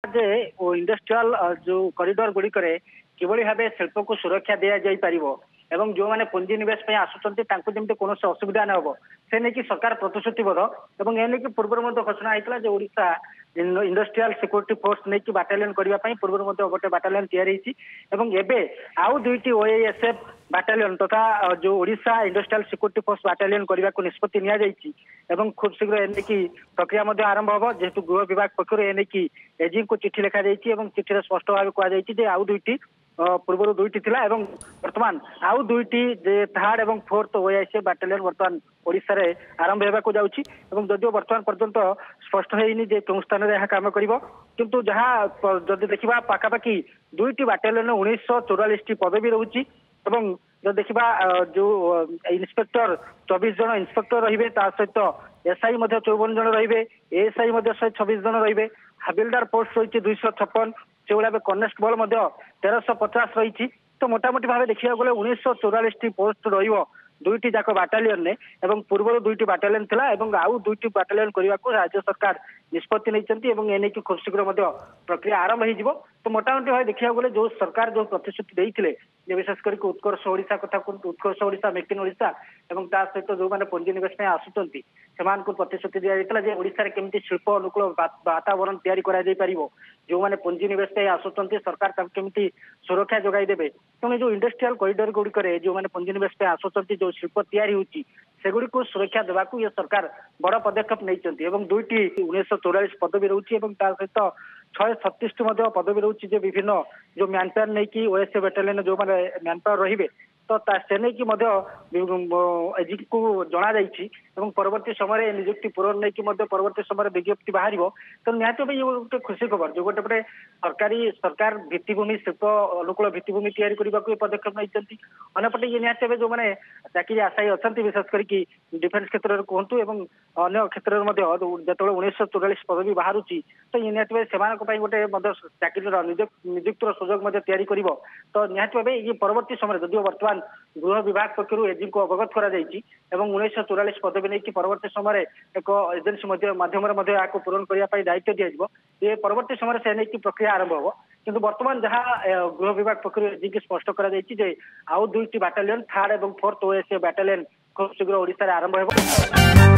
जे industrial जो corridor गुड़िक किभली भाव शिल्प को सुरक्षा दि जापर एवं जो मैंने पुंजी निवेश आसुच्च कौन असुविधा न हो से नहीं सरकार प्रतिश्रुतिबद्ध और एने पूर्व घोषणा होता है ओडिशा इंडस्ट्रियल सिक्योरिटी फोर्स नहीं बाटालियन करने पूर्व गोटे बाटालियन या आउ दुईटी ओएसएफ बाटालियन तथा जो Odisha industrial security force battalion करने को निष्पत्ति नि खूब शीघ्र एने प्रक्रिया आरंभ हम जेहेतु गृह विभाग पक्ष एने एजी को चिठी लिखा चिठी स्पष्ट भाव कहुई आउ दुईटी पूर्व दुईटी थिला एवं वर्तमान आउ दुईटी थर्ड एवं फोर्थ ओएसएफ बाटालियन वर्तमान ओडिशा रे आरंभ होगा जाउछि एवं जदियो वर्तमान पर्यंत स्पष्ट होइनी जे केउ स्थान रे काम करिवो किंतु जहाँ जदि देखिबा पाखापाखि दुईटी बाटालियन 1944 टी पदवी रहुछि एवं जो देखिबा जो इन्स्पेक्टर 24 जन इन्स्पेक्टर रहिबे ता सहित एसआई 54 जन रहिबे एएसआई 126 जन रहिबे हबिलदार पोस्ट रही 256 से भाव कनेस्टेबल 1350 रही तो मोटामोटी भाव देखा गले 1944 टी पोस्ट रही दुईटी जाक बाटालियन ने एवं पूर्व दुईटी बाटालियन थिला एवं आउ दुईटी बाटालियन करने को राज्य सरकार निष्पत्ति नहीं एने की खूब शीघ्र प्रक्रिया आरंभ हो तो मोटामोटी भाव देखा गले जो सरकार जो प्रतिश्रुति देते विशेष कर उत्कर्ष ओडिशा कथा उत्कर्ष ओडिशा मेक इन ओडिशा एवं ता सहित जो मैंने पुंजी निवेश आसुच्च से प्रतिश्रुति दिया ओडिशा केमती शिल्प अनुकूल वातावरण तैयारी जो मैंने पुंजी निवेश आसुच्च सरकार केमती सुरक्षा जोगाई देवे तेणु जो इंडस्ट्रियल कॉरिडोर गुड़िक जो मैंने पुंजी निवेश आसुच्च जो शिल्प तैयारी होती सेगुड़ी को सुरक्षा देवाक ये सरकार बड़ पदक्षेप नहीं दुईटी 1944 पदवी रोचे सहित 636 पदवी रोचे विभिन्न जो मैन पावर नहीं ओएसए बाटालियन जो मैंने मैन पावर रे तो से नहीं एजी को जना परवर्ती समय निजुक्ति पूरण नहीं परवर्ती समय विज्ञप्ति बाहर तो निहत भाई गोटे खुशी खबर जो गोटे सरकार भित्तिभूमि शिल्प अनुकूल भित्तिभूमि तैयारी करने को पदक्षेप नहीं अंपटे ये निहत जो मैंने चाकरी आशायी अच्छा विशेष करके डिफेन्स क्षेत्र में कहतु अन्य क्षेत्र में जो 1944 पदवी बाहर तो ये निहत भाई गोटे चाकरी निजुक्तर सुजोग तैयारी कर तो निहत भाव ये परवर्ती समय जदिव वर्तमान गृह विभाग पक्ष एजी को अवगत कर 1944 पदवी नहीं परवर्ती समय एक एजेन्सी माध्यम पूरण करने दायित्व दिया ये परवर्ती समय से नहीं प्रक्रिया आरंभ हो किंतु वर्तमान जहाँ गृह विभाग पक्ष एजी की स्पष्ट कर आउ दुईटी बाटालियन थर्ड और फोर्थ ओएसए बाटालियन खूब शीघ्र ओडिशा आरंभ हो